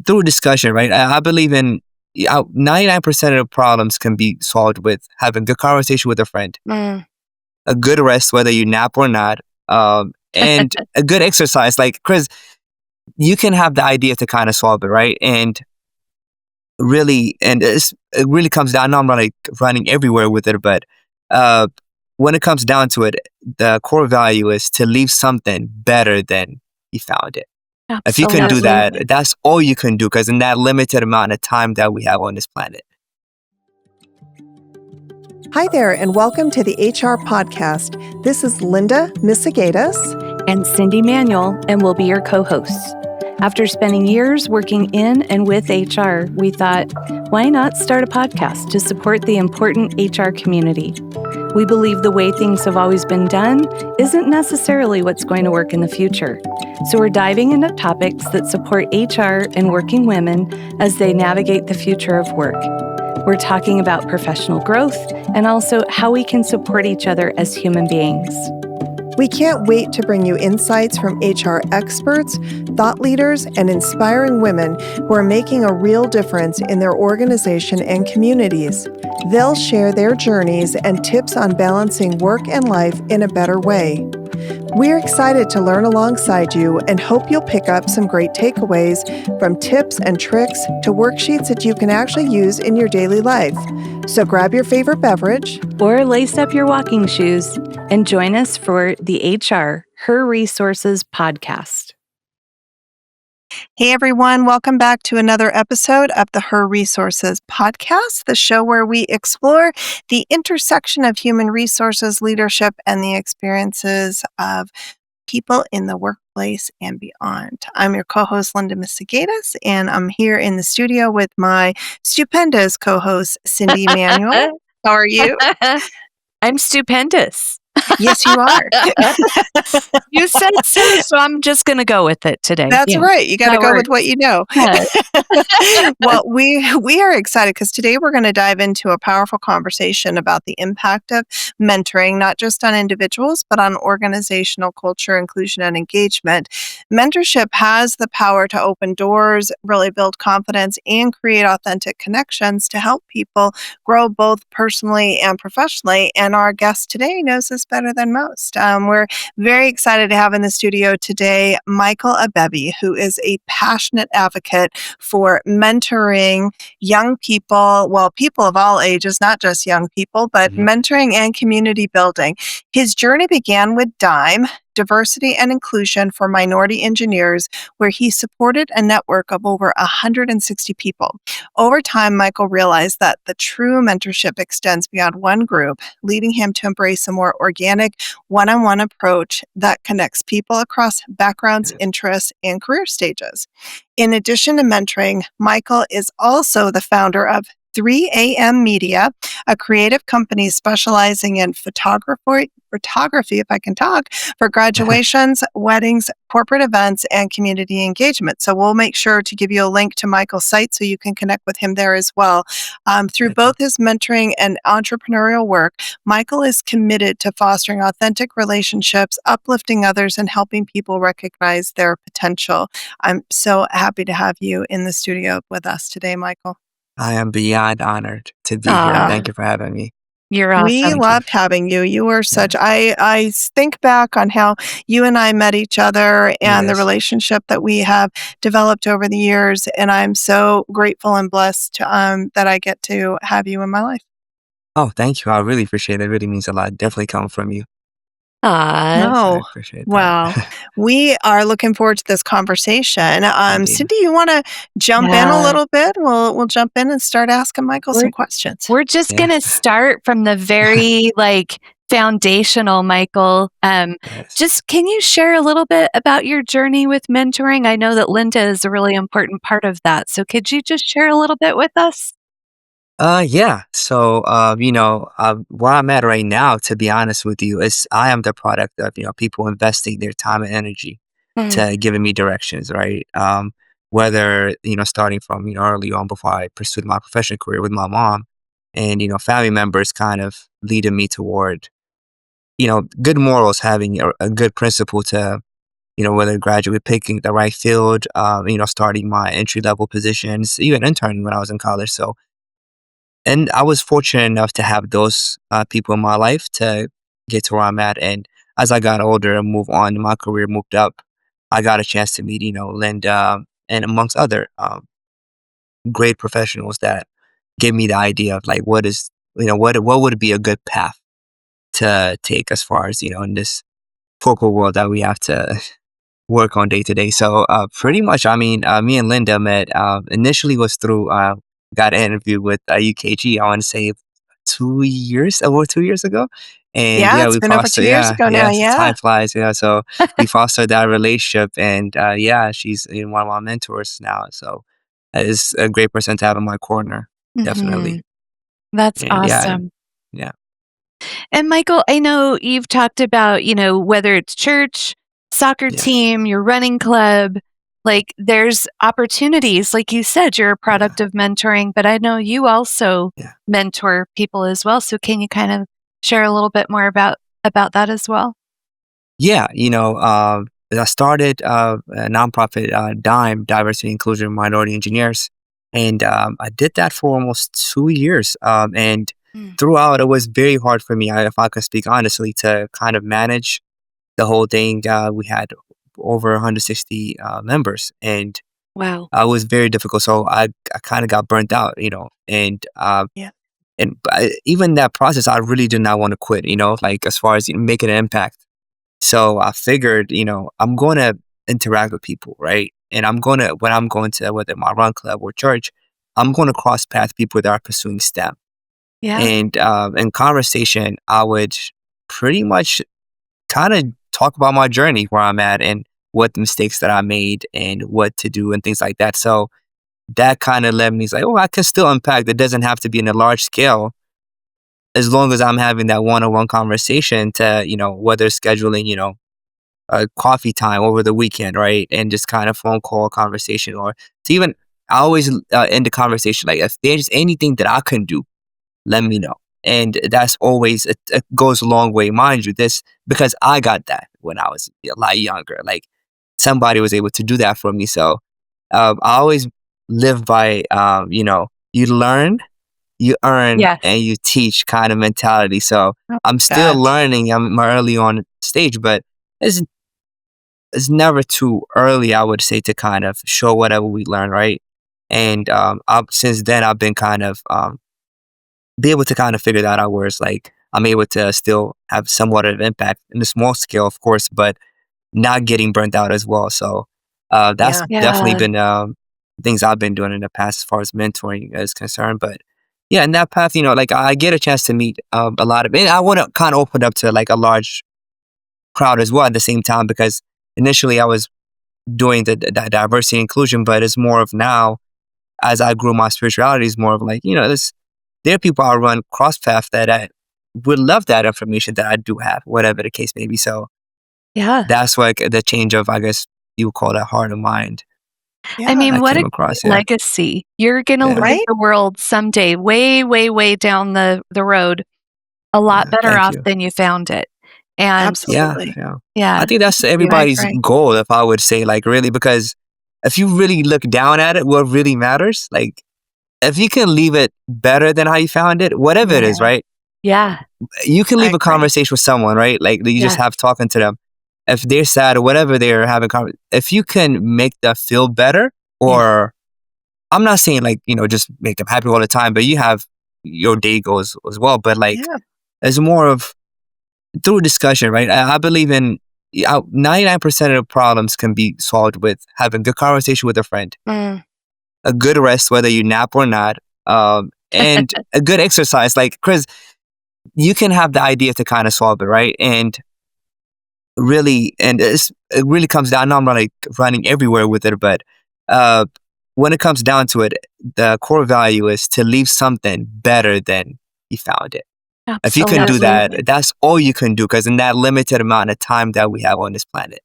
through discussion, right? I believe in 99% of the problems can be solved with having a good conversation with a friend, Mm. a good rest, whether you nap or not, and a good exercise. Like, Chris, you can have the idea to kind of solve it, right? And it really comes down. I know I'm not like running everywhere with it, but uh, when it comes down to it, the core value is to leave something better than you found it. If you can do Absolutely. that, that's all you can do, because in that limited amount of time that we have on this planet. Hi there, and welcome to the HR podcast. This is Linda Misegadis And Cyndi Manuel, and we'll be your co-hosts. After spending years working in and with HR, we thought, why not start a podcast to support the important HR community? We believe the way things have always been done isn't necessarily what's going to work in the future. So we're diving into topics that support HR and working women as they navigate the future of work. We're talking about professional growth and also how we can support each other as human beings. We can't wait to bring you insights from HR experts, thought leaders, and inspiring women who are making a real difference in their organization and communities. They'll share their journeys and tips on balancing work and life in a better way. We're excited to learn alongside you and hope you'll pick up some great takeaways, from tips and tricks to worksheets that you can actually use in your daily life. So grab your favorite beverage Or lace up your walking shoes and join us for the HR Her Resources podcast. Hey everyone, welcome back to another episode of the Her Resources podcast, the show where we explore the intersection of human resources, leadership, and the experiences of people in the workplace and beyond. I'm your co-host, Linda Misegadis, and I'm here in the studio with my stupendous co-host, Cyndi Manuel. How are you? I'm stupendous. Yes, you are. You said so I'm just going to go with it today. That's Yeah. right. You got to That go works. with what you know. Yeah. Well, we are excited because today we're going to dive into a powerful conversation about the impact of mentoring, not just on individuals, but on organizational culture, inclusion, and engagement. Mentorship has the power to open doors, really build confidence, and create authentic connections to help people grow both personally and professionally. And our guest today knows this better than most. We're very excited to have in the studio today Micheal Abebe, who is a passionate advocate for mentoring young people, well, people of all ages, not just young people, but mentoring and community building. His journey began with DIME, Diversity and Inclusion for Minority Engineers, where he supported a network of over 160 people. Over time, Micheal realized that the true mentorship extends beyond one group, leading him to embrace a more organic, one-on-one approach that connects people across backgrounds, interests, and career stages. In addition to mentoring, Micheal is also the founder of 3AM Media, a creative company specializing in photography, if I can talk, for graduations, weddings, corporate events, and community engagement. So we'll make sure to give you a link to Micheal's site so you can connect with him there as well. Through both his mentoring and entrepreneurial work, Micheal is committed to fostering authentic relationships, uplifting others, and helping people recognize their potential. I'm so happy to have you in the studio with us today, Micheal. I am beyond honored to be here. Thank you for having me. You're awesome. We loved having you. You were such, I think back on how you and I met each other and the Yes. relationship that we have developed over the years. And I'm so grateful and blessed that I get to have you in my life. Oh, thank you. I really appreciate it. It really means a lot. Definitely coming from you. Aw. So I Oh, appreciate wow. that. We are looking forward to this conversation. Indeed. Cyndi, you want to jump in a little bit? We'll jump in and start asking Micheal some questions. We're just Yeah. going to start from the very foundational, Micheal. Yes. Just can you share a little bit about your journey with mentoring? I know that Linda is a really important part of that. So could you just share a little bit with us? Yeah. So, where I'm at right now, to be honest with you, is I am the product of, people investing their time and energy to giving me directions, right? Whether, starting from, early on before I pursued my professional career with my mom and, family members kind of leading me toward, good morals, having a good principle to whether graduate, picking the right field, starting my entry level positions, even interning when I was in college. So, and I was fortunate enough to have those people in my life to get to where I'm at. And as I got older and moved on, my career moved up, I got a chance to meet, Linda, and amongst other great professionals that gave me the idea of like what would be a good path to take as far as in this corporate world that we have to work on day to day. So pretty much, I mean, me and Linda met initially was through got an interview with UKG. I want to say 2 years over 2 years ago, and Yeah, yeah, it's we been over 2 fostered. years Yeah, ago now, yeah, so yeah. time flies. So we fostered that relationship, and yeah, she's one of my mentors now. So it's a great person to have in my corner, Mhm. definitely. That's And yeah, awesome. yeah, And Michael, I know you've talked about, whether it's church, soccer yeah, team, your running club, like there's opportunities. Like you said, you're a yeah, product of mentoring, but I know you also yeah. mentor people as well. So can you kind of share a little bit more about that as well? Yeah, I started a nonprofit, Dime, Diversity, Inclusion, Minority Engineers, and I did that for almost 2 years. And Mm. throughout, it was very hard for me, if I can speak honestly, to kind of manage the whole thing. We had over 160 members, and Wow. it was very difficult. So I kind of got burnt out, Yeah. and even that process, I really did not want to quit. Like as far as making an impact. So I figured, I'm going to interact with people, right? And when I'm going to, whether my run club or church, I'm going to cross path people that are pursuing STEM. Yeah. And in conversation, I would pretty much kind of talk about my journey, where I'm at, and what the mistakes that I made and what to do and things like that. So that kind of led me, like, oh, I can still impact. It doesn't have to be in a large scale, as long as I'm having that one-on-one conversation to, whether scheduling, a coffee time over the weekend, right? And just kind of phone call conversation, or to even, I always end the conversation like, if there's anything that I can do, let me know. And that's always, it goes a long way, mind you, this, because I got that when I was a lot younger. Like somebody was able to do that for me. So I always live by, you learn, you earn, Yes. and you teach kind of mentality. So Oh, I'm still that. learning. I'm early on stage, but it's it's never too early, I would say, to kind of show whatever we learn, right? And since then, I've been kind of be able to kind of figure that out, where it's like I'm able to still have somewhat of impact in a small scale, of course, but not getting burnt out as well. So that's Yeah. definitely Yeah. been things I've been doing in the past as far as mentoring is concerned. But yeah, in that path, like I get a chance to meet a lot of, and I want to kind of open up to like a large crowd as well at the same time, because initially I was doing the diversity and inclusion, but it's more of now, as I grew my spirituality, is more of like, there are people I run cross path that I would love that information that I do have, whatever the case may be. So Yeah. that's like the change of, I guess you would call that, heart and mind I Yeah. mean, I what came a across. Yeah. legacy. You're gonna Yeah. leave Right? the world someday way, way, way down the road a lot Yeah. better Thank off you. than you found it. And Yeah. Absolutely. Yeah. I yeah. think that's I everybody's agree. goal, if I would say, like, really, because if you really look down at it, what really matters, like, if you can leave it better than how you found it, whatever it is, Yeah, right? Yeah. You can I leave a agree. conversation with someone, right? Like you just Yes. have talking to them. If they're sad or whatever they're having, if you can make them feel better, Yeah. or I'm not saying like, just make them happy all the time, but you have your day goes as well. But like, Yeah. it's more of through discussion, right? I believe in 99% of the problems can be solved with having good conversation with a friend, Mm. a good rest, whether you nap or not, and a good exercise. Like, Chris, you can have the idea to kind of solve it, right? And really, and it really comes down. Now I'm not like running everywhere with it, but uh, when it comes down to it, the core value is to leave something better than you found it. If you can do that, Absolutely. that's all you can do, because in that limited amount of time that we have on this planet.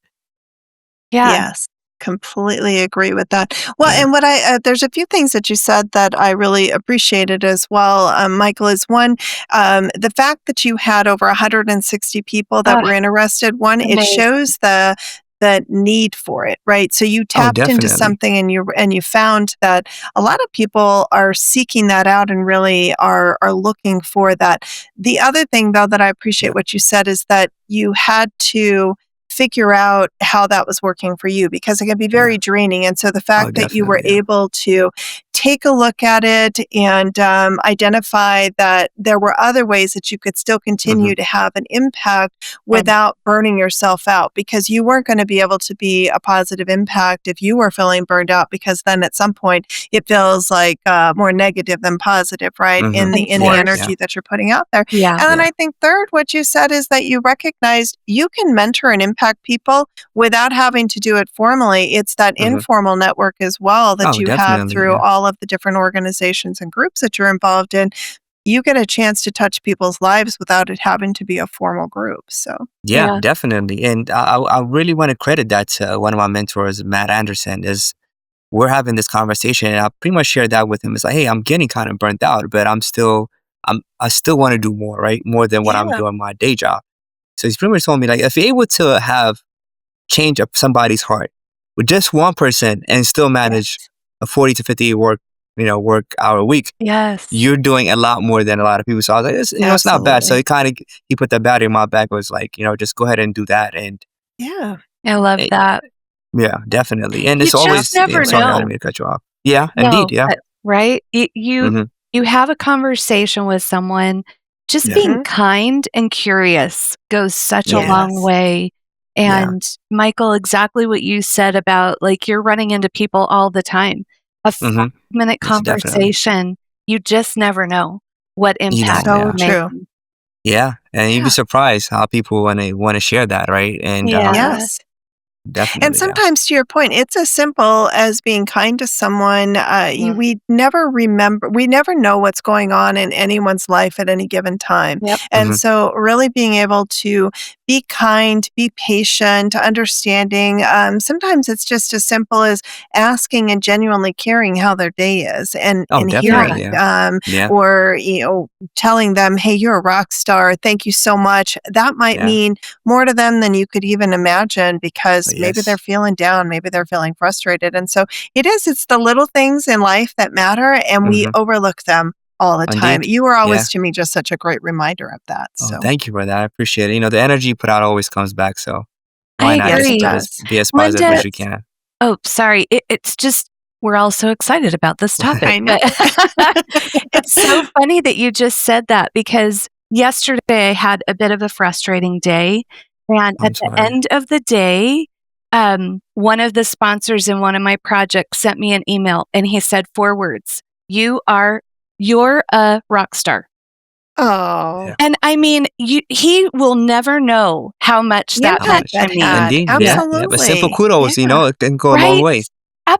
Yeah. Yes, completely agree with that. Well, Yeah, and there's a few things that you said that I really appreciated as well, Michael, is one, the fact that you had over 160 people that Ah, were interested. One, it amazing. shows the the need for it, right? So you Oh, tapped into definitely. something and you found that a lot of people are seeking that out and really are looking for that. The other thing though that I appreciate Yeah. what you said is that you had to figure out how that was working for you because it can be Yeah. very draining. And so the Oh, fact that you were definitely. Yeah. able to take a look at it and identify that there were other ways that you could still Hmm. continue to have an impact And without burning yourself out because you weren't going to be able to be a positive impact if you were feeling burned out because then at some point it feels like more negative than positive, right? Hmm. In the Yeah. Yeah. energy that you're putting out there. yeah. And then Yeah. I think third, what you said is that you recognized you can mentor and impact people without having to do it formally. It's that Hmm. informal network as well that Oh, you have definitely. through Yeah. all of the different organizations and groups that you're involved in. You get a chance to touch people's lives without it having to be a formal group. So, Yeah, Yeah. definitely. And I really want to credit that to one of my mentors, Matt Anderson, is we're having this conversation and I pretty much shared that with him. It's like, hey, I'm getting kind of burnt out, but I still want to do more, right? More than what I'm yeah, doing my day job. So he's pretty much told me like, if you're able to have change up somebody's heart with just one person and still manage yes, a 40 to 50 work hour a week, Yes. you're doing a lot more than a lot of people. So I was like, it's not bad. So absolutely. he put that battery in my back. Was like, just go ahead and do that. And Yeah. I love eh, that. yeah, definitely. And You it's just always, never sorry, I didn't know. mean to cut you off. Yeah, indeed. No, Yeah. right? You Hmm. you have a conversation with someone, just Yeah. being Hmm. kind and curious goes such a Yeah. long Yes. way. Yeah. And Michael, exactly what you said about like you're running into people all the time. A Hmm. 5-minute Yes, definitely. conversation, you just never know what You impact don't. So you're Yeah. true. making. Yeah. And you'd be Yeah. surprised how people want to share that. Right. And Yeah. Yes. And definitely. Yeah. sometimes, to your point, it's as simple as being kind to someone. Mm. We never know what's going on in anyone's life at any given time. Yep. And Hmm. so, really being able to be kind, be patient, understanding. Sometimes it's just as simple as asking and genuinely caring how their day is Oh, and Yeah. definitely. hearing, Yeah. Yeah. or, telling them, hey, you're a rock star. Thank you so much. That might Yeah. mean more to them than you could even imagine because Oh, maybe they're yes. feeling down, maybe they're feeling frustrated. And so it's the little things in life that matter and we Hmm. overlook them all the time. Indeed. You were Yeah. always to me just such a great reminder of that. Oh, So, thank you for that. I appreciate it. The energy you put out always comes back. So I why not yes, just it agree. does. be as positive Linda, as you can? oh, sorry. It's just we're all so excited about this topic, I know. but it's so funny that you just said that because yesterday I had a bit of a frustrating day, and at I'm the sorry. end of the day, one of the sponsors in one of my projects sent me an email, and he said 4 words: You're a rock star." Oh, Yeah. And I mean, he will never know how much the that How meant impact much? to that me. had. Indeed. Yeah. Yeah. Yeah. A simple Absolutely. kudos, Yeah. it can go a long Right? way. Yes.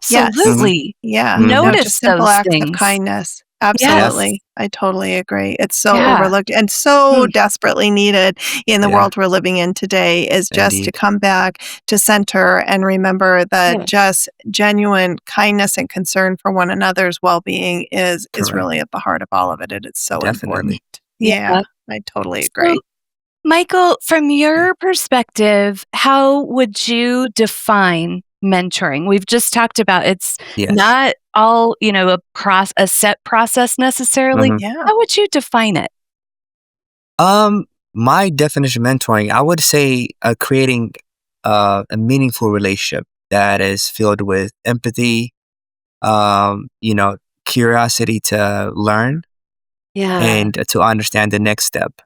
Hmm. Absolutely. Yeah. No, Hmm. just Notice simple those acts of things. kindness. Yeah. Yes. Absolutely. I totally agree. It's so Yeah. overlooked and so Mm. desperately needed in the Yeah. world we're living in today is just to Indeed. come back to center and remember that Yeah. just genuine kindness and concern for one another's well-being is Correct. really at the heart of all of it. And it's so Definitely. important. Yeah. Yeah, I totally So, agree. Michael, from Yeah. your perspective, how would you define mentoring? We've just talked about it's Yes. not all, a set process necessarily. Hmm. Yeah. How would you define it? Um, my definition of mentoring, I would say creating a meaningful relationship that is filled with empathy, um, you know, curiosity to learn Yeah. and to understand the next step.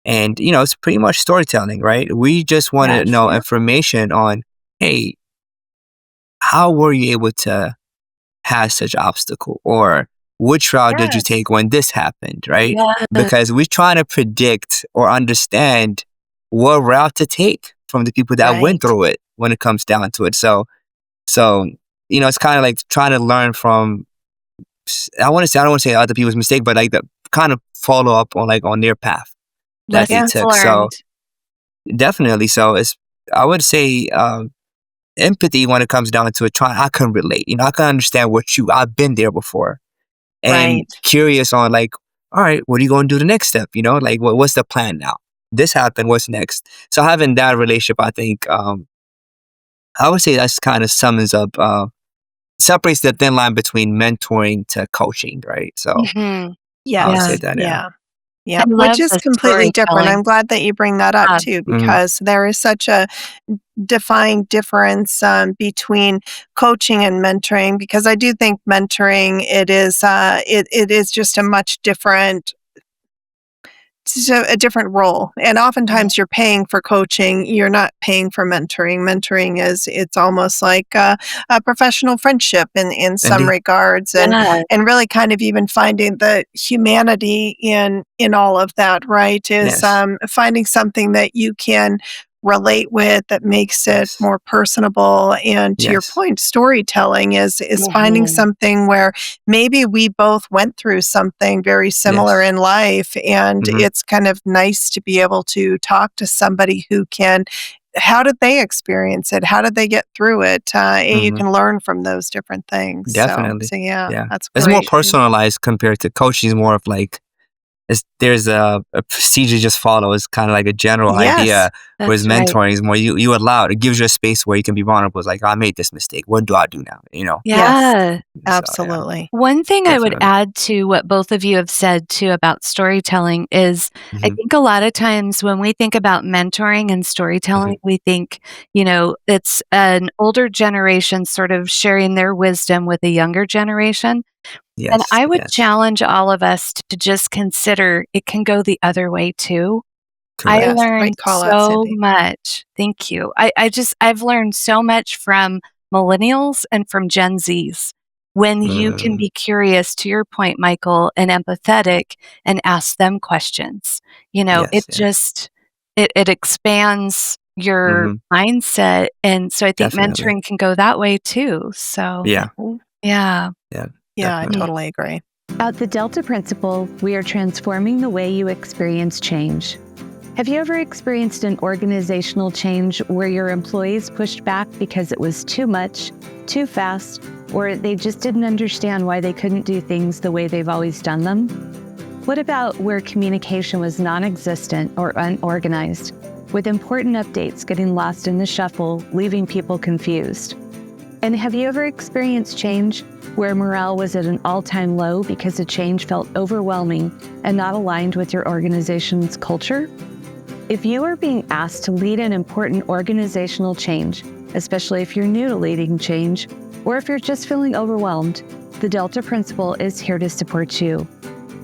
And, it's pretty much storytelling, right? We just want to Yes. know Yeah. information on, hey, how were you able to have such obstacle? Or which route did you Yes. take when this happened, right? Yeah. Because we're trying to predict or understand what route to take from the people that went Right. through it when it comes down to it. So, it's kind of like trying to learn from, I don't want to say other people's mistake, but like the kind of follow up on their path that they Yeah. Lessons took. So learned. definitely. So I would say, empathy when it comes down to it, I can relate, I can understand I've been there before and Right. curious on like, all right, what are you going to do the next step? Like what's the plan now? this happened, what's next? So having that relationship, I think, I would say that's kind of sums up, separates the thin line between mentoring to coaching, right? So Mhm. I would Yeah. say Yes. that, yeah. Yeah. I Yep, which love is the completely different. storytelling. I'm glad that you bring that up Yeah. too, Hmm. because there is such a defined difference between coaching and mentoring. Because I do think mentoring it is just a much different so a different role. And Mhm. oftentimes you're paying for coaching, you're not paying for mentoring. Mentoring is it's almost like a professional friendship in some Indeed. regards, Yeah. and really kind of even finding the humanity in all of that, right? Is Yes. finding something that you can relate with that makes it Yes. more personable. And to your Yes. point, storytelling is finding Mhm. something where maybe we both went through something very similar Yes. in life, and Hmm. it's kind of nice to be able to talk to somebody who can how did they experience it? How did they get through it? And you Hmm. can learn from those different things. So, Definitely. so yeah, Yeah. that's It's more great. personalized compared to coaching is more of like, there's a procedure just follow. It's kind of like a general Yes, idea, whereas That's right. mentoring is more you allow it. It gives you a space where you can be vulnerable. It's like, "Oh, I made this mistake. What do I do now?" yes, Yeah. So yeah, absolutely. One thing I would definitely. add to what both of you have said too about storytelling is I Hmm. think a lot of times when we think about mentoring and Hmm. storytelling, we think, it's an older generation sort of sharing their wisdom with a younger generation. And Yes. I would Yes. challenge all of us to just consider it can go the other way too. I Correct. Yes, great learned call out, so Cyndi. much. Thank you. I've learned so much from millennials and from Gen Zs. When you can Mm, be curious, to your point, Michael, and empathetic and ask them questions. yes. It Yes. just it expands your Hmm. mindset. And so I think Definitely. mentoring can go that way too. So Yeah. yeah. Yeah. Yeah, I Hmm. Definitely. totally agree. At the Delta Principle, we are transforming the way you experience change. Have you ever experienced an organizational change where your employees pushed back because it was too much, too fast, or they just didn't understand why they couldn't do things the way they've always done them? What about where communication was non-existent or unorganized, with important updates getting lost in the shuffle, leaving people confused? And have you ever experienced change where morale was at an all-time low because the change felt overwhelming and not aligned with your organization's culture? If you are being asked to lead an important organizational change, especially if you're new to leading change, or if you're just feeling overwhelmed, the Delta Principle is here to support you.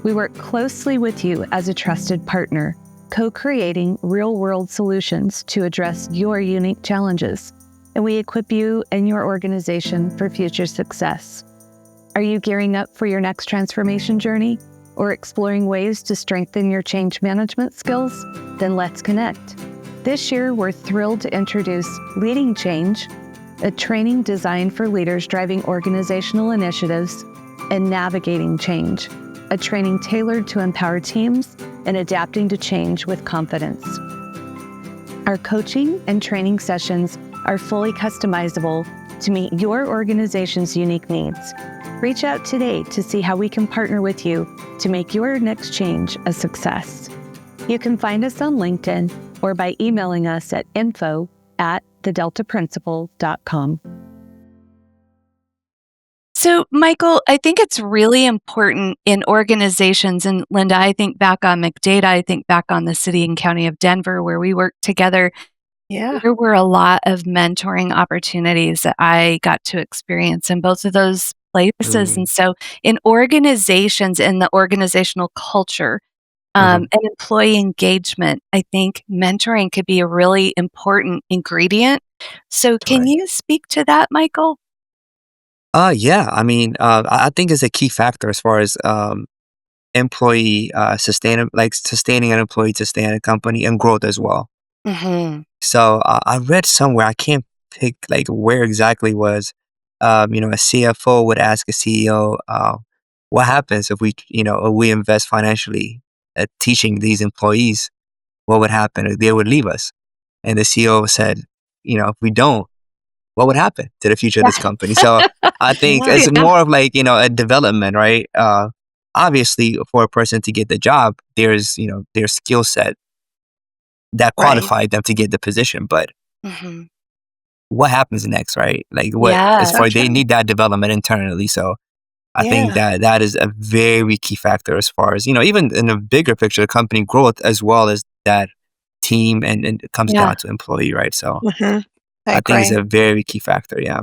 We work closely with you as a trusted partner, co-creating real-world solutions to address your unique challenges, and we equip you and your organization for future success. Are you gearing up for your next transformation journey or exploring ways to strengthen your change management skills? Then let's connect. This year, we're thrilled to introduce Leading Change, a training designed for leaders driving organizational initiatives, and Navigating Change, a training tailored to empower teams and adapting to change with confidence. Our coaching and training sessions are fully customizable to meet your organization's unique needs. Reach out today to see how we can partner with you to make your next change a success. You can find us on LinkedIn or by emailing us at info@thedeltaprinciple.com. So, Michael, I think it's really important in organizations, and Linda, I think back on McData, I think back on the city and county of Denver where we worked together. Yeah. There were a lot of mentoring opportunities that I got to experience in both of those places. Mm, And so, in organizations, in the organizational culture, hmm. and employee engagement, I think mentoring could be a really important ingredient. So, can Right. you speak to that, Michael? Yeah. I mean, I think it's a key factor as far as employee sustaining an employee to stay in a company and growth as well. Hmm. So I read somewhere, I can't pick like where exactly was, a CFO would ask a CEO, what happens if we invest financially at teaching these employees, what would happen if they would leave us? And the CEO said, if we don't, what would happen to the future of this company? So I think Yeah. it's Yeah. more of like, a development, right? Obviously for a person to get the job, there's skill set that Right. qualified them to get the position. But Hmm. what happens next, right? Like what as Yeah. So far they true. need that development internally. So I think Yeah. that that is a very key factor as far as, even in a bigger picture, company growth as well as that team and it comes Yeah. down to employee, right? So Hmm. I I think it's agree. a very key factor. Yeah.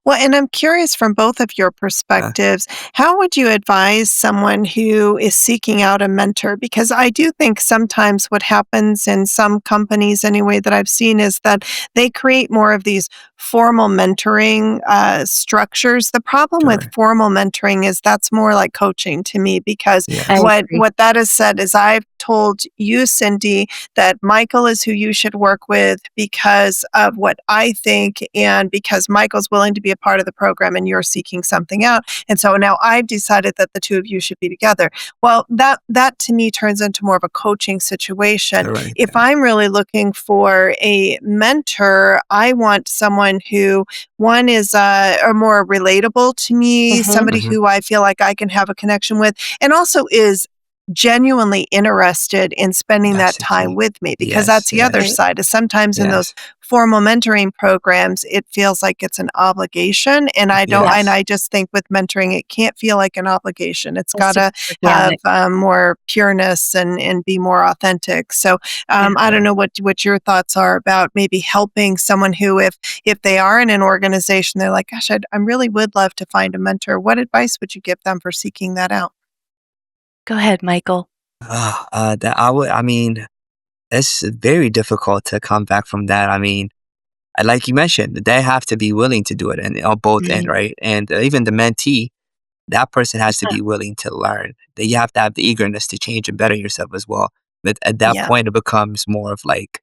Well, and I'm curious from both of your Uh, perspectives, how would you advise someone who is seeking out a mentor? Because I do think sometimes what happens in some companies, anyway, that I've seen is that they create more of these formal mentoring structures. The problem with sure. formal mentoring is that's more like coaching to me because I Yes. agree. what that has said is I've told you, Cyndi, that Michael is who you should work with because of what I think and because Michael's willing to be a part of the program and you're seeking something out. And so now I've decided that the two of you should be together. Well, that to me turns into more of a coaching situation. Right. If Yeah. I'm really looking for a mentor, I want someone who one is are more relatable to me, Hmm. somebody Hmm. who I feel like I can have a connection with, and also is genuinely interested in spending That's that the time key. with me because Yes. that's the other Yes. Right. side is sometimes in those Yes. formal mentoring programs it feels like it's an obligation and Yeah. I Yes. just think with mentoring it can't feel like an obligation. It's Has got to to be have organic. more pureness and be more authentic. So Yeah. I Yeah. don't know what your thoughts are about maybe helping someone who if they are in an organization they're like gosh I really would love to find a mentor. What advice would you give them for seeking that out? Go ahead, Michael. That I would. I mean, it's very difficult to come back from that. I mean, like you mentioned, they have to be willing to do it, and on both end, Mhm. right? And even the mentee, that person has to be willing to learn. That you have to have the eagerness to change and better yourself as well. But at that Yeah. point, it becomes more of like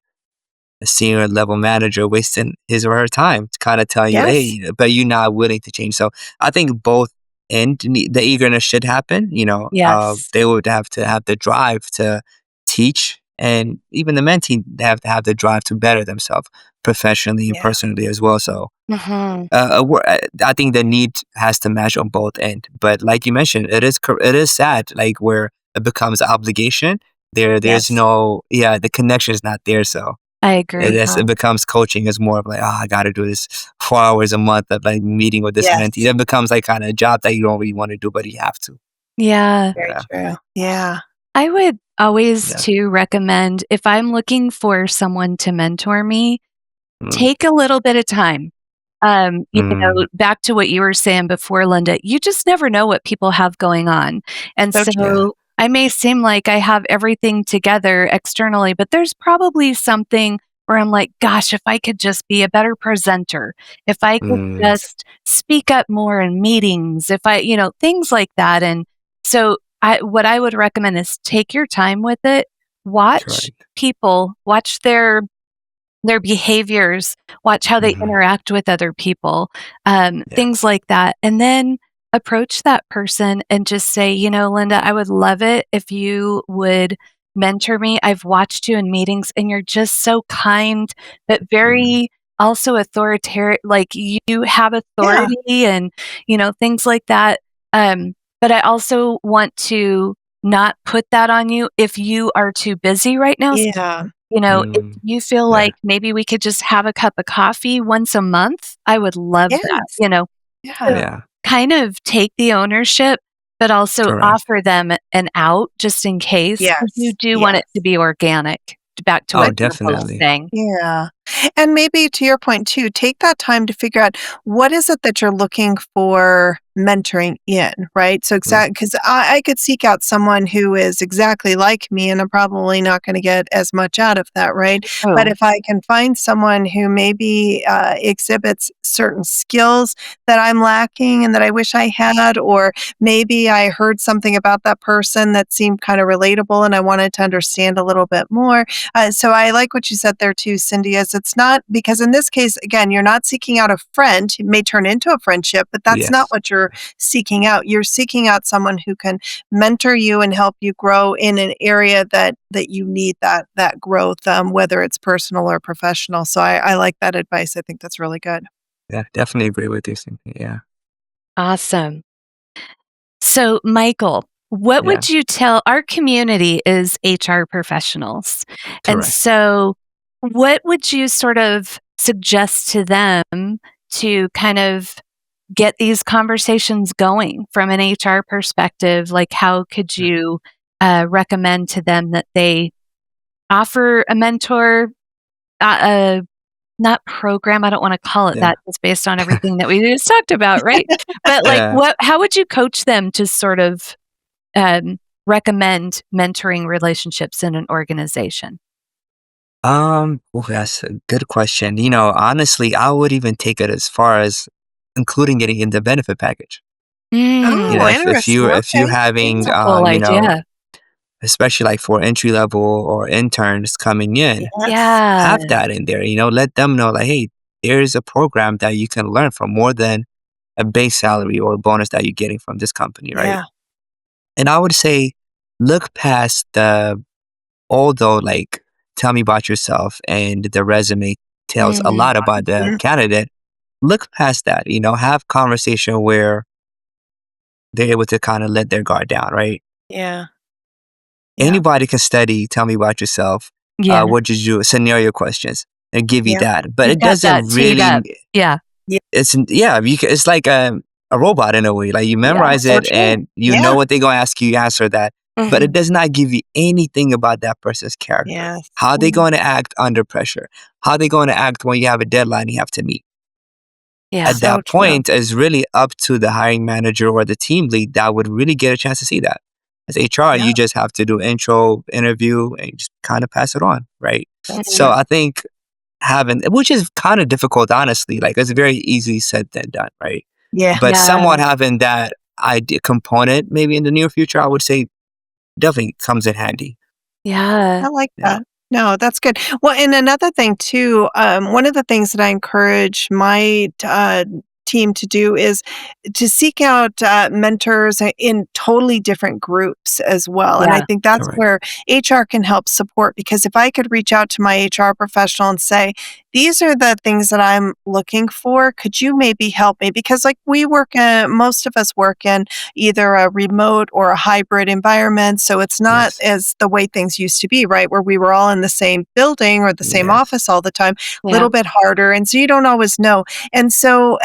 a senior level manager wasting his or her time to kind of tell you, Yes. hey, but you're not willing to change. So I think both end the eagerness should happen. Yes. They would have to have the drive to teach, and even the mentee they have to have the drive to better themselves professionally and Yeah. personally as well. So Hmm. I think the need has to match on both end. But like you mentioned, it is sad, like where it becomes an obligation. There's Yes. no, yeah, the connection is not there. So I agree. Uh-huh. it becomes coaching is more of like, oh, I got to do this 4 hours a month of like meeting with this mentee. Yes. That becomes like kind of a job that you don't really want to do, but you have to. Yeah. Very Yeah, true. Yeah. I would always yeah, too recommend if I'm looking for someone to mentor me, mm, take a little bit of time. mm, Back to what you were saying before, Linda, you just never know what people have going on. And So true. yeah, so I may seem like I have everything together externally, but there's probably something where I'm like, gosh, if I could just be a better presenter, if I could mm, just speak up more in meetings, if I, things like that. And so what I would recommend is take your time with it, watch correct. people, watch their behaviors, watch how they Hmm. interact with other people, Yeah, things like that. And then approach that person and just say, Linda, I would love it if you would mentor me. I've watched you in meetings and you're just so kind, but mm, very also authoritarian. Like you have Yeah. authority and, things like that. But I also want to not put that on you if you are too busy right now. Yeah. If mm, you feel yeah, like maybe we could just have a cup of coffee once a month, I would love that, Yes. to Yeah. yeah, kind of take the ownership, but also correct. offer them an out just in case, 'cause you Yes. do want Yes. it to be organic, back to Oh, what you were both definitely. saying. Yeah. And maybe to your point too, take that time to figure out what is it that you're looking for mentoring in, right? So Mm, exactly because I could seek out someone who is exactly like me and I'm probably not going to get as much out of that, right? But True. if I can find someone who maybe exhibits certain skills that I'm lacking and that I wish I had, or maybe I heard something about that person that seemed kind of relatable and I wanted to understand a little bit more, so I like what you said there too, Cyndi, is it's not because in this case, again, you're not seeking out a friend. It may turn into a friendship, but that's not yes. what you're seeking out. You're seeking out someone who can mentor you and help you grow in an area that you need that growth, whether it's personal or professional. So I like that advice. I think that's really good. Yeah, definitely agree with you, Cynthia. Yeah. Awesome. So, Michael, What Yeah, would you tell our community is HR professionals? And correct. so what would you sort of suggest to them to kind of get these conversations going from an HR perspective? Like, how could Yeah. you recommend to them that they offer a mentor, a not program, I don't wanna call it Yeah. that, just based on everything that we just talked about, right? But, like, Yeah. how would you coach them to sort of, um, recommend mentoring relationships in an organization? Well, that's a good question. Honestly, I would even take it as far as including it in the benefit package. Mm, Oh, If you interesting. if you Okay. that's having a cool idea. especially like for entry level or interns coming in, Yes. Yeah, have that in there. Let them know like, hey, there's a program that you can learn from more than a base salary or a bonus that you're getting from this company, right? Yeah. And I would say look past the although like tell me about yourself and the resume tells a mm, lot about the Mhm. candidate. Look past that, have conversation where they're able to kind of let their guard down, right? Yeah. Yeah. Anybody can study, tell me about yourself. yeah, What did you do? Scenario questions and give you Yeah. that. But you've it got that doesn't teed up. really, Yeah, Yeah. yeah, it's like a robot in a way. Like you yeah, memorize So it true. and you know Yeah. what they're going to ask you, you answer that. But it mhm, does not give you anything about that person's character. Yes. How they mm, going to act under pressure? How they going to act when you have a deadline you have to meet? yeah, At So that true. point, is really up to the hiring manager or the team lead that would really get a chance to see that. As HR, Yeah. you just have to do intro, interview, and just kind of pass it on, right? That's So mhm, true. I think which is kind of difficult, honestly. Like it's very easy said than done, right? Yeah. But yeah, somewhat having that idea component, maybe in the near future, I would say definitely comes in handy. yeah, I like Yeah. that. No, that's good. Well, and another thing too, one of the things that I encourage my team to do is to seek out mentors in totally different groups as well. And I yeah, think that's Correct. where HR can help support because if I could reach out to my HR professional and say, these are the things that I'm looking for, could you maybe help me? Because like most of us work in either a remote or a hybrid environment. So it's not Yes. as the way things used to be, right? Where we were all in the same building or the same Yes. office all the time, yeah, little bit harder. And so you don't always know. And so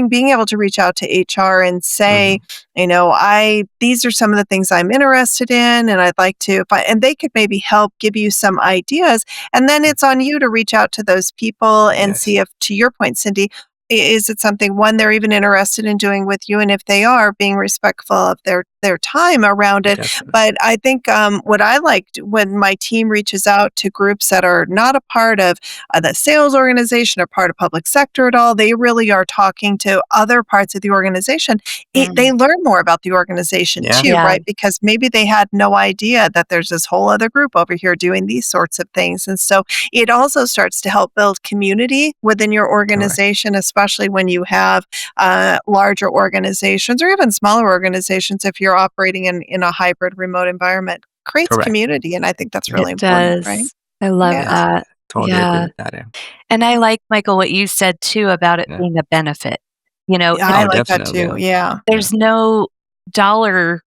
being able to reach out to HR and say, Hmm. these are some of the things I'm interested in and I'd like to find, and they could maybe help give you some ideas. And then it's on you to reach out to those people and see Yes. if, to your point, Cyndi, is it something one they're even interested in doing with you, and if they are, being respectful of their time around it. Definitely. But I think what I liked when my team reaches out to groups that are not a part of the sales organization or part of public sector at all, they really are talking to other parts of the organization. They mm, learn more about the organization Yeah. too, yeah, right? Because maybe they had no idea that there's this whole other group over here doing these sorts of things, and so it also starts to help build community within your Correct. organization, especially when you have larger organizations or even smaller organizations if you're operating in a hybrid remote environment. Creates Correct. community, and I think that's it really important, right? does. I love Yeah. Yes. that. Totally agree Yeah. with that. Yeah. And I like, Michael, what you said too about it Yeah. being a benefit. Yeah, It I Oh, like that definitely. too. Yeah. Yeah. Yeah. there's no dollar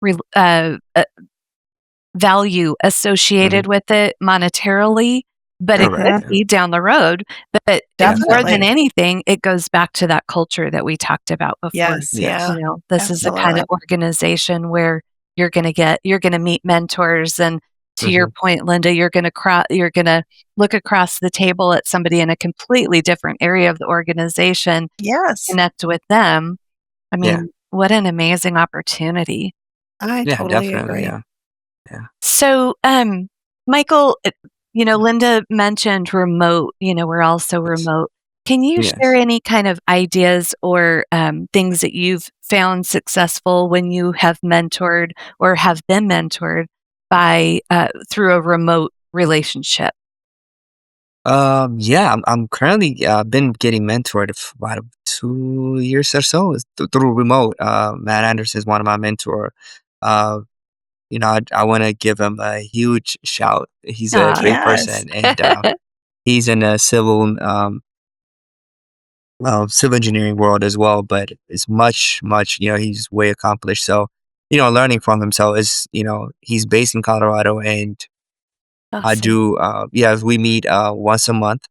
value Hmm. associated with it monetarily, but it Correct. Hmm. could Yeah. be down the road. But Yes. more than Definitely. anything, it goes back to that culture that we talked about before. Yes. Yeah. This is the kind Absolutely. of organization where you're going to meet mentors, and to your Hmm. point, Linda, you're going to look across the table at somebody in a completely different area of the organization, Yes. connect with them. I Yeah. mean, what an amazing opportunity. I Yeah. totally Definitely. agree. Yeah. Yeah. So, Michael, Linda mentioned remote, we're also Yes. remote. Can you share Yes. any kind of ideas or things that you've found successful when you have mentored or have been mentored by through a remote relationship? Yeah, I'm currently been getting mentored for about 2 years or so through remote. Matt Anderson is one of my mentor. Uh, I want to give him a huge shout. He's a Ah, great Yes. person, and he's in a civil engineering world as well. But it's much, much. He's way accomplished. So learning from him. So he's based in Colorado, and I Awesome. do, we meet once a month.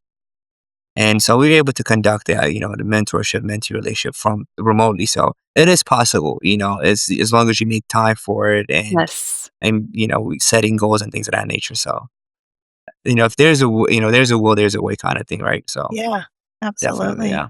And so we were able to conduct that, the mentorship, mentee relationship from remotely. So it is possible, as long as you make time for it, Yes. and setting goals and things of that nature. So, if there's there's a will, there's a way kind of thing, right? So Yeah, definitely, absolutely. yeah.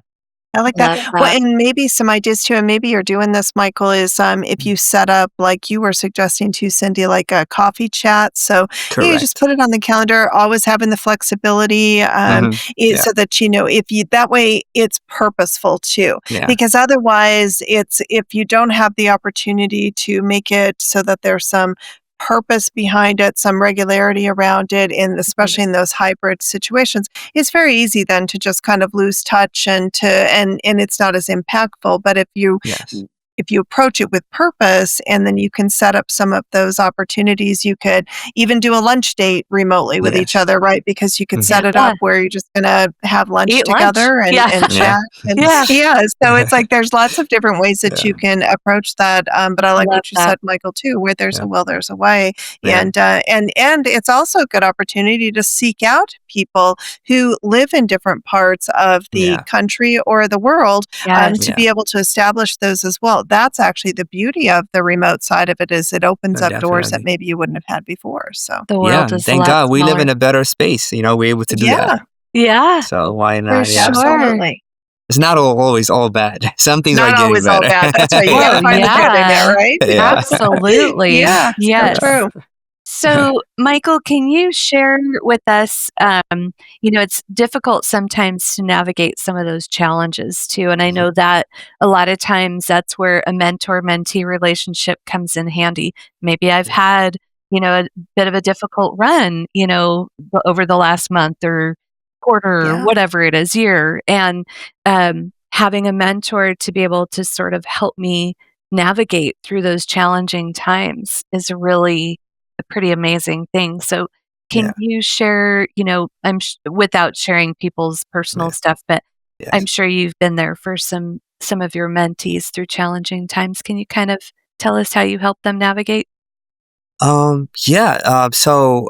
I like that. Love Well, that. and maybe some ideas too, and maybe you're doing this, Michael, is if you set up, like you were suggesting to Cyndi, like a coffee chat. So you just Correct. put it on the calendar, always having the flexibility, Yeah. so that if you that way it's purposeful too. Yeah. Because otherwise, it's if you don't have the opportunity to make it so that there's some purpose behind it, some regularity around it, and especially in those hybrid situations, it's very easy then to just kind of lose touch and it's not as impactful. But Yes. if you approach it with purpose, and then you can set up some of those opportunities, you could even do a lunch date remotely with each Yes. other, right? Because you could Hmm. set it Yeah. up where you're just gonna have lunch Eat lunch. together Yeah. and Yeah. chat and Yeah. yeah, so it's like there's lots of different ways that Yeah. you can approach that. But I like Love what you that. said, Michael, too, where there's Yeah. a will, there's a way. Yeah. And it's also a good opportunity to seek out people who live in different parts of the Yeah. country or the world, Yes. to Yeah. be able to establish those as well. That's actually the beauty of the remote side of it, is it opens up doors that Definitely. maybe you wouldn't have had before. So The Yeah. world And is a thank lot God we live smaller. in a better space. We're able to do that. yeah, Yeah, So why for not? Yeah. sure. absolutely. It's not always all bad. Some things are Not getting always all better. bad. That's right. You got Oh, to find the good in there, yeah. right? Yeah. Absolutely. Yeah, so Yes. true. So, Michael, can you share with us? It's difficult sometimes to navigate some of those challenges too. And I know that a lot of times that's where a mentor mentee relationship comes in handy. Maybe I've had, a bit of a difficult run, over the last month or quarter or Yeah, whatever it is, year. And having a mentor to be able to sort of help me navigate through those challenging times is really a pretty amazing thing. So, can Yeah. you share, without sharing people's personal Yeah. stuff, but I'm Yes. sure you've been there for some of your mentees through challenging times. Can you kind of tell us how you help them navigate? Yeah. So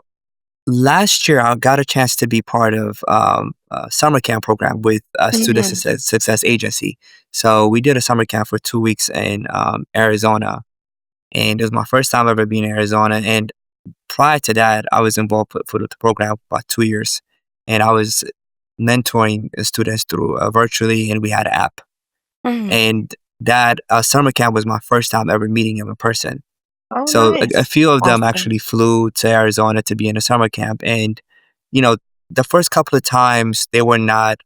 last year I got a chance to be part of a summer camp program with a student Mhm. success agency. So we did a summer camp for 2 weeks in Arizona, and it was my first time ever being in Arizona. And prior to that, I was involved for the program for about 2 years, and I was mentoring students through virtually, and we had an app. Mhm. And that summer camp was my first time ever meeting them in person. oh, So a nice. few of them Awesome. actually flew to Arizona to be in a summer camp, and you know, the first couple of times they were not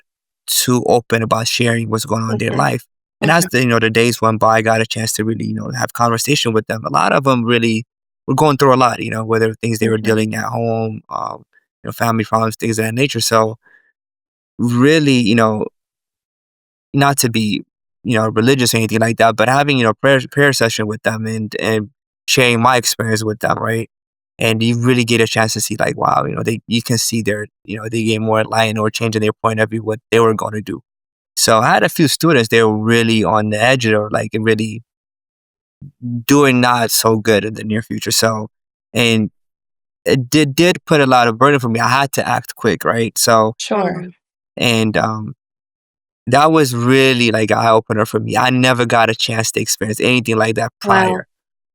too open about sharing what's going on in their Mhm. life. And as Mhm. the days went by, I got a chance to really have conversation with them. A lot of them really were going through a lot, whether things they were Mhm. dealing at home, family problems, things of that nature. So really, not to be, religious or anything like that, but having, prayer session with them and sharing my experience with them, right? And you really get a chance to see like, wow, you can see they get more enlightened or changing their point of view, what they were going to do. So I had a few students, they were really on the edge or like really doing not so good in the near future. So, and it did put a lot of burden for me. I had to act quick, right? So, Sure. and, that was really like an eye opener for me. I never got a chance to experience anything like that Wow. prior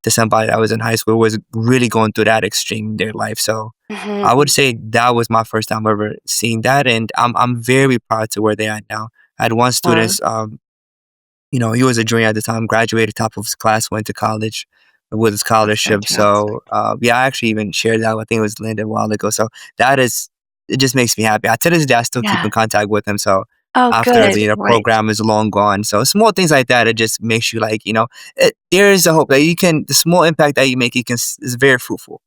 to somebody that was in high school was really going through that extreme in their life. So I would Mhm. say that was my first time ever seeing that, and I'm very proud to where they are now. I had one Wow. student, he was a junior at the time, graduated top of his class, went to college with his That's scholarship. fantastic. So yeah, I actually even shared that. I think it was Linda a while ago. So that is, it just makes me happy. To this day, I still keep Yeah. in contact with him. So Oh, after good. the Great. program is long gone, so small things like that, it just makes you like there is a hope that you can. The small impact that you make, is very fruitful.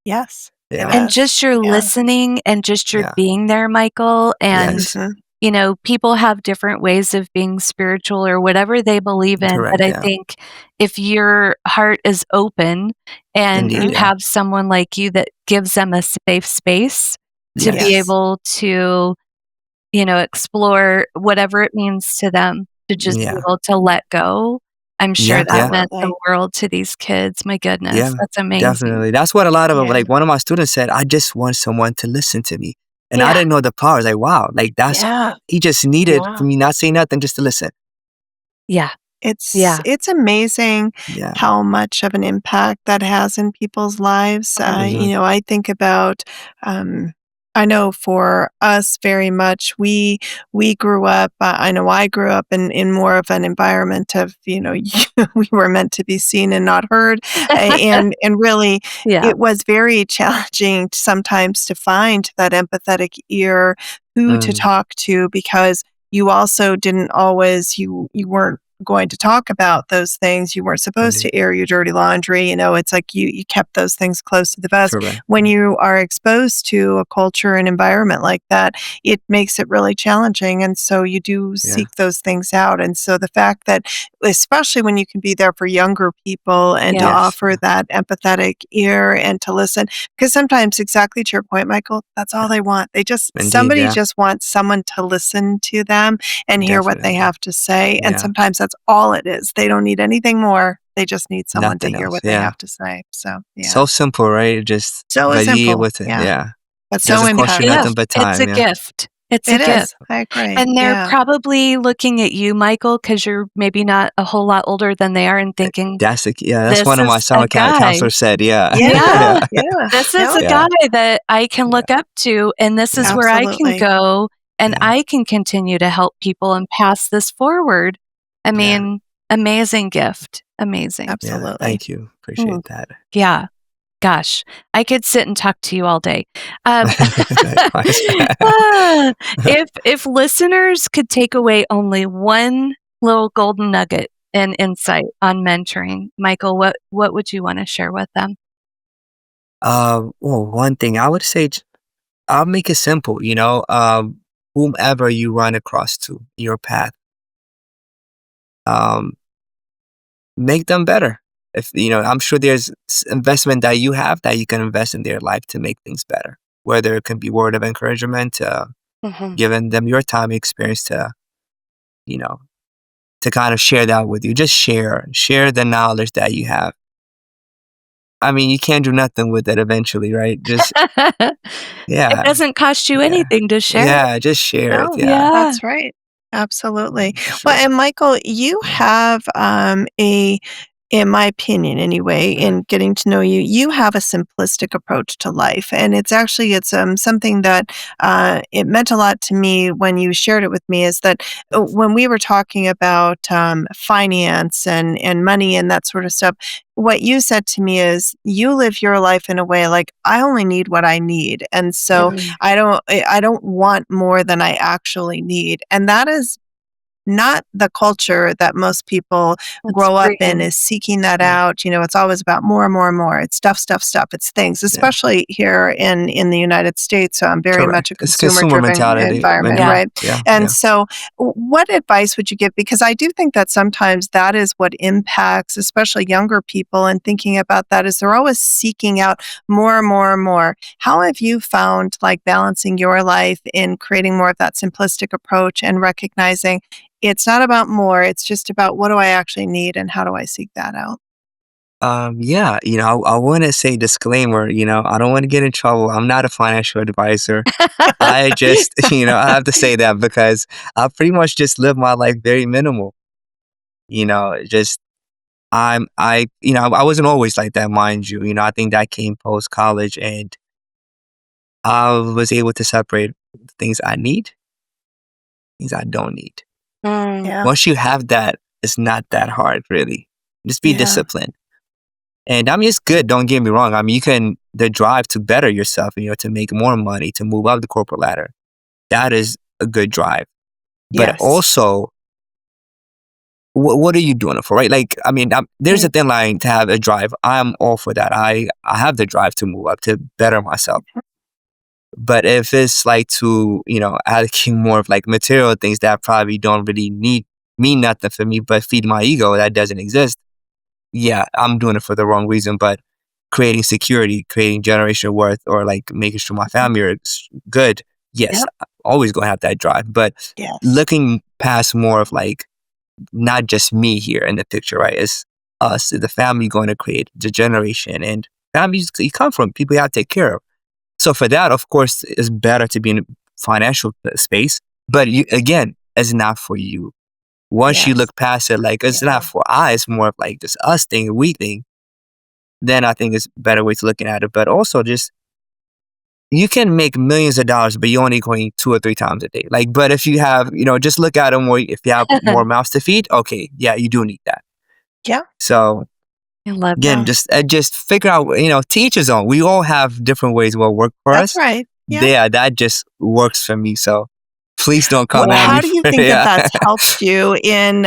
Yes, it Yeah, And is. just your Yeah. listening and just your yeah, being there, Michael, and, yes, Mhm. people have different ways of being spiritual or whatever they believe in, but correct. I Yeah, think if your heart is open and indeed. you Mhm. Yeah, have someone like you that gives them a safe space to be yes, Yes. able to, explore whatever it means to them, to just be yeah, able to let go, I'm sure Yeah, that yeah, meant the Absolutely. world to these kids. My goodness, yeah, that's amazing. definitely. That's what a lot of Yeah. like one of my students said, I just want someone to listen to me. And I Yeah, didn't know the power. I was like, wow, like that's Yeah. he just needed for Yeah. me not say nothing just to listen. yeah, It's yeah. it's amazing Yeah. how much of an impact that has in people's lives. Hmm. I think about, um, I know for us very much, we grew up. I know I grew up in more of an environment of, we were meant to be seen and not heard, and really, Yeah. it was very challenging sometimes to find that empathetic ear, who to Mm, talk to, because you also didn't always you weren't going to talk about those things. You weren't supposed indeed. to air your dirty laundry. It's like you kept those things close to the vest. Correct. When you are exposed to a culture and environment like that, it makes it really challenging. And so you do Yeah. seek those things out. And so the fact that, especially when you can be there for younger people and to Yeah. Yes. offer that empathetic ear and to listen, because sometimes, exactly to your point, Michael, that's all they want. Indeed. Somebody Yeah. just wants someone to listen to them and hear what they Definitely. have to say. And Yeah. sometimes that's all it is. They don't need anything more. They just need someone to Nothing hear else. what they Yeah. have to say. So, yeah. So simple, right? Just So but you simple. able to, Yeah. yeah. But so It's Doesn't a cost you impactful. nothing gift. but It's a time. Yeah. gift. It's a It gift. is. I agree. And they're Yeah. probably looking at you, Michael, because you're maybe not a whole lot older than they are and thinking, That's this one of my is a summer guy. counselors said. Yeah. Yeah. Yeah, Yeah. Yeah. this is Yep. a Yeah. guy that I can Yeah. look up to, and this is Yeah. where I can Absolutely. go and Yeah. I can continue to help people and pass this forward. I Yeah. mean, amazing gift. Amazing. Yeah. Absolutely. Thank you. Mm, Appreciate that. yeah. Gosh, I could sit and talk to you all day. Um, Likewise. ah, if listeners could take away only one little golden nugget and insight on mentoring, Michael, what would you want to share with them? Well, one thing I would say, I'll make it simple, whomever you run across to your path, um, make them better. If, I'm sure there's investment that you have that you can invest in their life to make things better, whether it can be word of encouragement, Mhm. giving them your time experience you know, to kind of share that with you. Just share the knowledge that you have. I mean, you can't do nothing with it eventually, right? Just, It yeah, doesn't cost you yeah, anything to share. yeah, just share it. No, Yeah, Yeah. that's right. Absolutely. for Well, sure. and Michael, you have in my opinion anyway, Mhm. in getting to know you, you have a simplistic approach to life. And it's something that it meant a lot to me when you shared it with me, is that when we were talking about finance and money and that sort of stuff, what you said to me is you live your life in a way like, I only need what I need. And so Mhm. I don't want more than I actually need. And that is not the culture that most people That's grow up in, freeing. is seeking that Yeah, out. It's always about more and more and more. It's stuff, stuff, stuff. It's things, yeah, especially here in the United States. So I'm very much correct. a It's consumer consumer driven mentality. environment, Yeah. Indeed. right? Yeah, And yeah. so what advice would you give? Because I do think that sometimes that is what impacts, especially younger people, and thinking about that is they're always seeking out more and more and more. How have you found like balancing your life in creating more of that simplistic approach and recognizing it's not about more, it's just about what do I actually need and how do I seek that out? Yeah, I want to say disclaimer, I don't want to get in trouble. I'm not a financial advisor. I just, I have to say that because I pretty much just live my life very minimal. Just I wasn't always like that, mind you. I think that came post college, and I was able to separate things I need, things I don't need. Mm, Yeah. Once you have that, it's not that hard, really. Just be Yeah. disciplined. And I mean, it's good. Don't get me wrong. I mean, the drive to better yourself, to make more money, to move up the corporate ladder. That is a good drive. But Yes. also, what are you doing it for, right? Like, I mean, there's Mm. a thin line to have a drive. I'm all for that. I have the drive to move up, to better myself. But if it's like to, allocate more of like material things that probably don't really mean nothing for me, but feed my ego that doesn't exist, yeah, I'm doing it for the wrong reason. But creating security, creating generational worth, or like making sure my Mhm. family is good, yes, Yep. I'm always gonna have that drive. But Yes. looking past more of like not just me here in the picture, right? It's us, the family going to create the generation, and families you come from, people you have to take care of. So for that, of course, it's better to be in a financial space. But you, again, it's not for you. Once you Yes. look past it, like it's not Yeah. for I, it's more of like this us thing, we thing. Then I think it's a better way to looking at it. But also, just you can make millions of dollars, but you're only going 2 or 3 times a day. Like, but if you have, just look at them more. If you have more mouths to feed, okay, yeah, you do need that. Yeah. So I love again, Yeah. just figure out, to each his own. We all have different ways what work for That's us. right. Yeah. Yeah, that just works for me. So please don't Well, come at how me do you for think that yeah. that's helped you in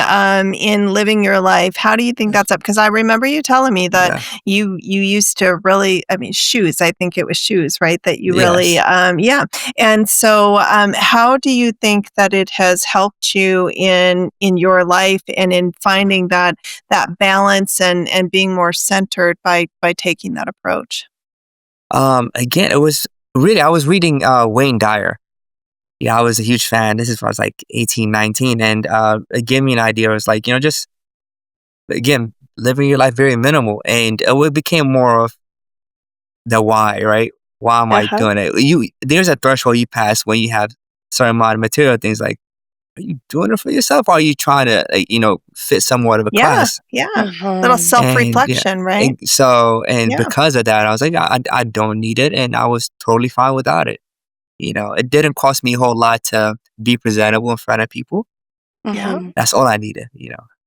living your life? How do you think that's up? Because I remember you telling me that Yeah. you used to really, I mean, shoes. I think it was shoes, right? That you really, Yes. yeah. And so, how do you think that it has helped you in your life and in finding that balance and being more centered by taking that approach? Again, it was really I was reading Wayne Dyer. Yeah, I was a huge fan. This is when I was like 18, 19. And it gave me an idea. It was like, just again, living your life very minimal. And it became more of the why, right? Why am I Uh-huh. doing it? There's a threshold you pass when you have certain amount of material things. Like, are you doing it for yourself, or are you trying to, like, fit somewhat of a Yeah. class? Yeah. Little Mhm. And yeah, self-reflection, right? and Yeah. because of that, I was like, I don't need it, and I was totally fine without it. It didn't cost me a whole lot to be presentable in front of people. Yeah. Mhm. That's all I needed,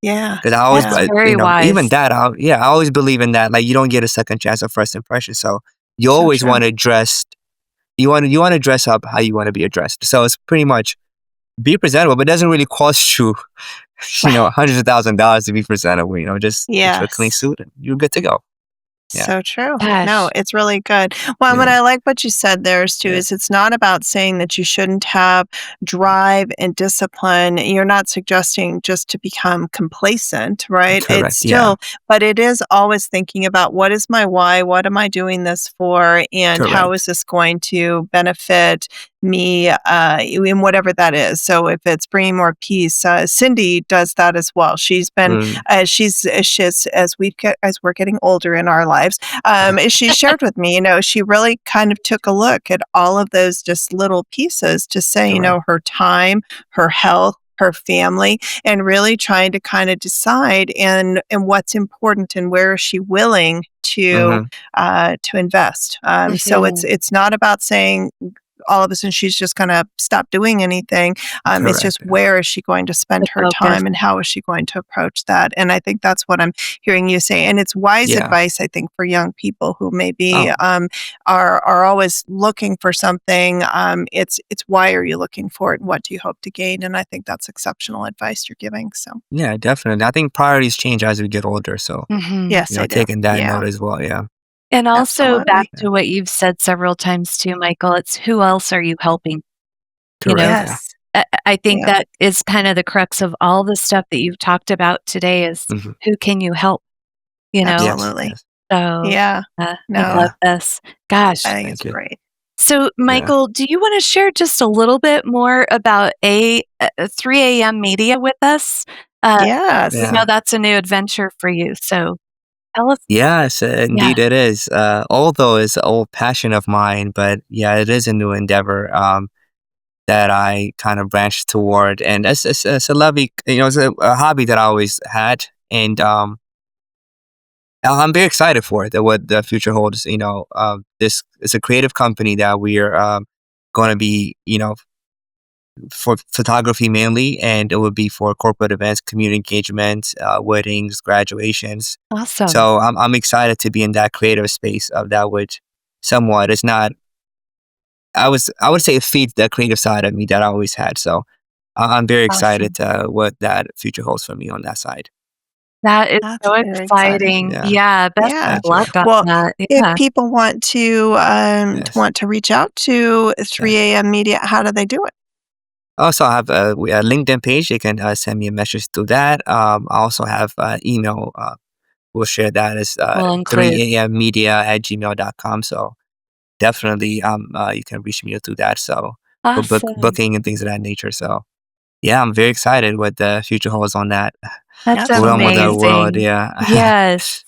Yeah. because I always, That's Yeah. very even wise. that, I always believe in that. Like, you don't get a second chance or first impression, so you So always true. want to dress. You want to dress up how you want to be addressed. So it's pretty much be presentable, but it doesn't really cost you, Right. hundreds of $1,000s to be presentable. Just get you a clean Yes. suit and you're good to go. Yeah, So true. No, Gosh. it's really good. Well, and what yeah, I like what you said there is too yeah. is it's not about saying that you shouldn't have drive and discipline. You're not suggesting just to become complacent, right? It's Correct. Yeah, still, but it is always thinking about what is my why? What am I doing this for? And how is correct. this going to benefit me in whatever that is? So if it's bringing more peace, Cyndi does that as well. She's been Mm. she's as we're getting older in our lives, she shared with me, she really kind of took a look at all of those just little pieces to say, Correct. her time, her health, her family, and really trying to kind of decide and what's important and where is she willing Mm-hmm. to invest. So it's Mhm. it's not about saying all of a sudden she's just going to stop doing anything. It's Correct. just Yeah. where is she going to The spend her focus. time and how is she going to approach that? And I think that's what I'm hearing you say. And it's wise Yeah. advice, I think, for young people who maybe Oh, are always looking for something. It's why are you looking for it and what do you hope to gain? And I think that's exceptional advice you're giving. So yeah, definitely. I think priorities change as we get older. So, Mhm. yes, I do. taking that Yeah, note as well. Yeah. And also back absolutely. Yeah. to what you've said several times too, Michael, it's who else are you helping? You know, Correct. Yeah. Yes. I think Yeah, that is kind of the crux of all the stuff that you've talked about today is Hmm. who can you help, you know? Yes. absolutely. Yes. So, Yeah. I No, love Yeah. this. Gosh. I think it's Thank you. great. So, Yeah. Michael, do you wanna share just a little bit more about 3 AM media with us? We Yes. know Yeah. that's a new adventure for you, so tell us. Yes, Yeah, indeed it is. Although it's an old passion of mine, but yeah, it is a new endeavor that I kind of branched toward, and it's a lovely, it's a hobby that I always had, and I'm very excited for it. That what the future holds. This is a creative company that we are going to be, for photography mainly, and it would be for corporate events, community engagement, weddings, graduations. awesome. So I'm excited to be in that creative space of that, which somewhat is not. I would say it feeds the creative side of me that I always had. So I'm very Awesome. excited what that future holds for me on that side. That is That's so very exciting. exciting. Yeah, Yeah, best of Yeah. thank you. luck on Well, that. if Yeah. people Yes, want to reach out to yeah. 3 AM Media, how do they do it? Also, I have a LinkedIn page. You can send me a message through that. I also have email. We'll share that as We'll include. 3ammedia@gmail.com. So definitely, you can reach me through that. So for Awesome. booking and things of that nature. So yeah, I'm very excited what the future holds on that. That's The realm of the Absolutely. world, amazing. yeah. Yes.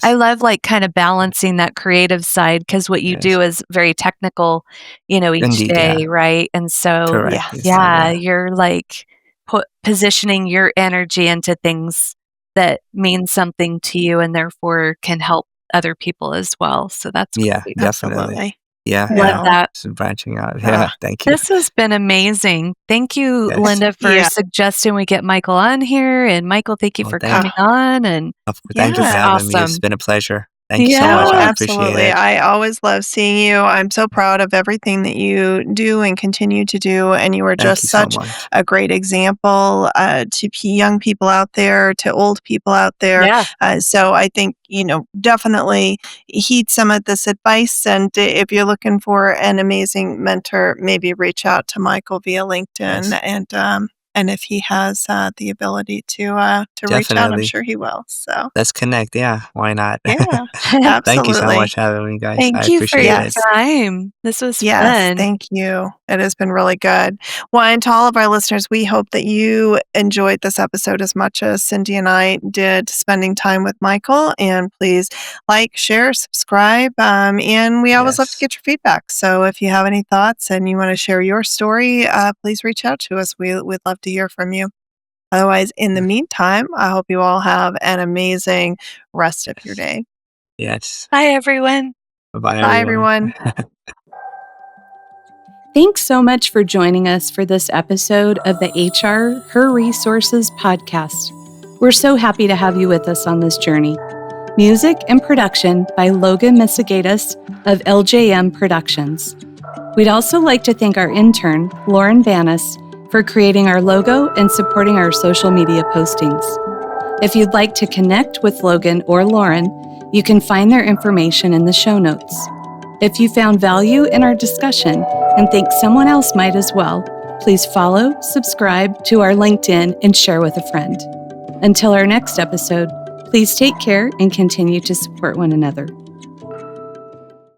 I Yes, love, like, kinda balancing that creative side because what you yes. do is very technical, each Indeed, day, yeah. right? And so, Correct, Yes. yes, yeah, yeah. you're, like, positioning your energy into things that mean something to you and therefore can help other people as well, so that's Yeah, great. definitely. Absolutely. Yeah, Love yeah. No. that. Just branching out. Yeah, Uh, thank you. This has been amazing. Thank you, Yes. Linda, for yeah. suggesting we get Michael on here, and Michael, thank you Well, for thank coming on, and thank you for it's Yeah. having me. It's awesome. been a pleasure. Thank you so much. No, I Yeah. appreciate absolutely. it. I always love seeing you. I'm so proud of everything that you do and continue to do. And you are Thank you just so such much. a great example to young people out there, to old people out there. Yeah. So I think, definitely heed some of this advice. And if you're looking for an amazing mentor, maybe reach out to Michael via LinkedIn. Yes, And if he has the ability to reach out, I'm definitely. sure he will. So, Let's connect. Yeah, why not? yeah, Thank you so absolutely. much for having me, guys. I Thank you for appreciate your it. Yes. time. This was Yes, fun. thank you. It has been really good. Well, and to all of our listeners, we hope that you enjoyed this episode as much as Cyndi and I did spending time with Michael. And please like, share, subscribe. And we always love to Yes, get your feedback. So if you have any thoughts and you want to share your story, please reach out to us. We'd love to hear from you. Otherwise, in the yes, meantime, I hope you all have an amazing rest of your yes. day. Yes. Bye, everyone. Bye-bye, Bye, everyone. everyone. Thanks so much for joining us for this episode of the HR Her Resources podcast. We're so happy to have you with us on this journey. Music and production by Logan Misegadis of LJM Productions. We'd also like to thank our intern, Lauren Banas, for creating our logo and supporting our social media postings. If you'd like to connect with Logan or Lauren, you can find their information in the show notes. If you found value in our discussion and think someone else might as well, please follow, subscribe to our LinkedIn, and share with a friend. Until our next episode, please take care and continue to support one another.